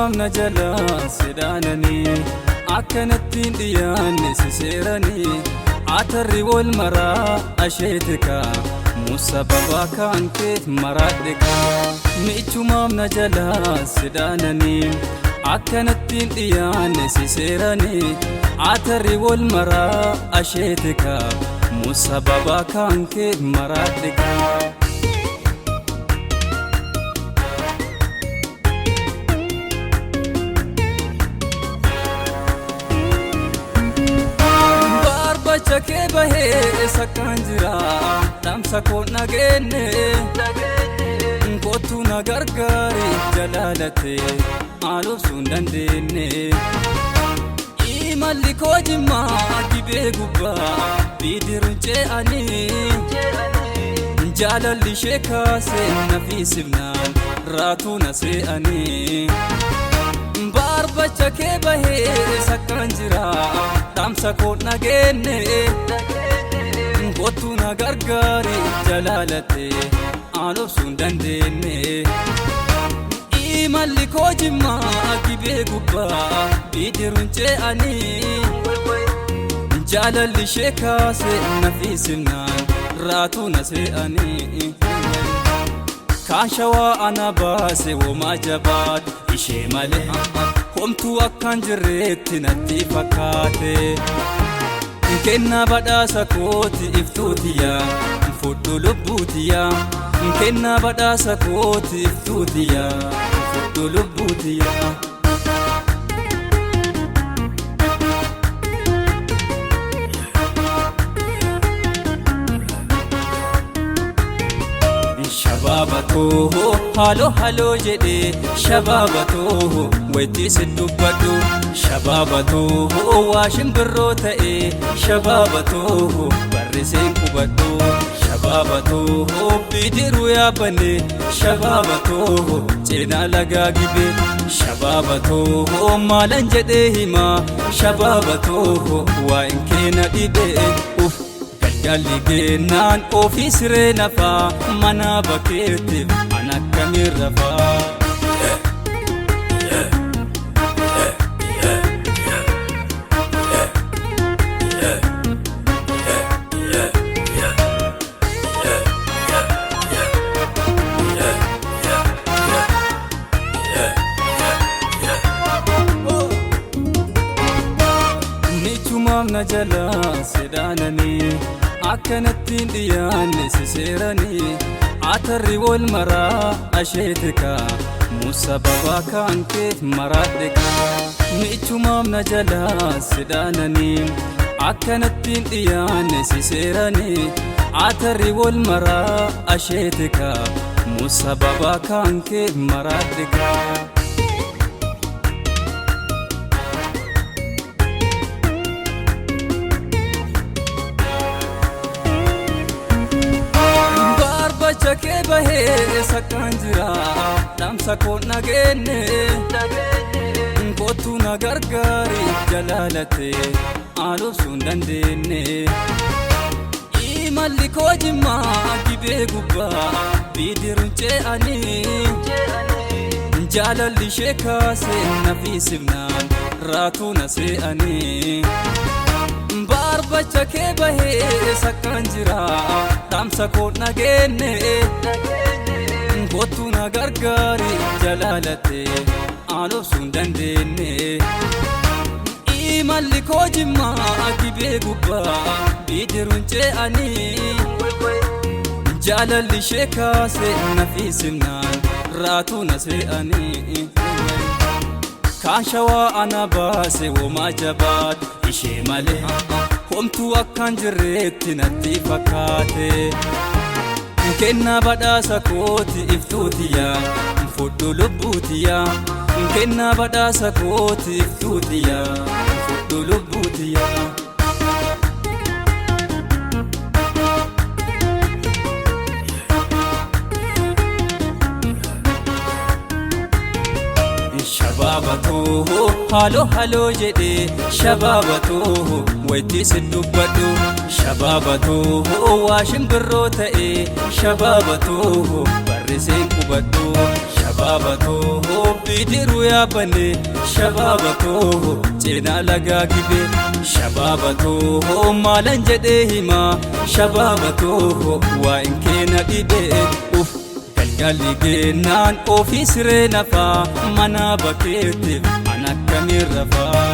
michumamna jala sidaanani akkanattiin dhiyaanne siseerani atarri wal maraa asheetika musababa kan keet maraadhika michumamna jala sidaanani akkanattiin dhiyaanne siseerani atarri wal maraa asheetika musababa kan keet maraadhika Chake bahe sakanjira damsa ko nagenne kotu nagargari jalalate aluf sundandenne imalli ko jimma gibe gubba bidirunche ani jalalli shekase nafisibnan ratu nase ani barba chake bahe sakanjira damsa ko nagenne kotu nagargari jalalate aluf sundandenne imalli ko jimma gibe gubba bidirunche ani jalalli shekase nafisibnan ratu nase ani kashawa ana base wo majabat ishe male homtu akkan jirreetti natti fakkaate kenna badhaasa kooti iftuutiya fudhu lubbuutiya kenna badhaasa kooti iftuutiya fudhu lubbuutiya shababato halo halo jede shababato wati siddubadu shababato washin birro ta'e shababato barrisen kubadu shababato bidiru ya bane shababato cena laga gibe shababato malan jede hima shababato wa inkena dibe Galligenan ofisre nafa mana bakete anakamir rafa michumamna jala sidaanani akkanattiin dhiyaanne siseerani atarri wal maraa asheetika musababa kan keet maraadhika michumamna jala sidaanani akkanattiin dhiyaanne siseerani atarri wal maraa asheetika musababa kan keet maraadhika Chake bahe sakanjira damsa ko nagenne kotu nagargari jalalate aluf sundandenne imalli ko jimma gibe gubba bidirunche ani jalalli shekase nafisibnan ratu nase ani barba chake bahe sakanjira damsa ko nagenne kotu nagargari jalalate aluf sundandenne imalli ko jimma gibe gubba bidirunche ani jalalli shekase nafisibnan ratu nase ani kashawa ana base wo majabat ishe male homtu akkan jirreetti natti fakkaate kenna badhaasa kooti iftuutiya fudhu lubbuutiya kenna badhaasa kooti iftuutiya fudhu lubbuutiya shababato halo halo jede shababato wati siddubadu shababato washin birro ta'e shababato barrisen kubadu shababato bidiruu yaabbanne shabaabatoo ceenaa lagaa gibe shabaabatoo maalan jedhee himaa shabaabatoo waa'in keenya dhibee galgalli geennaan ofii siree nafaa mana bakkeettiif an akkamiin rafaa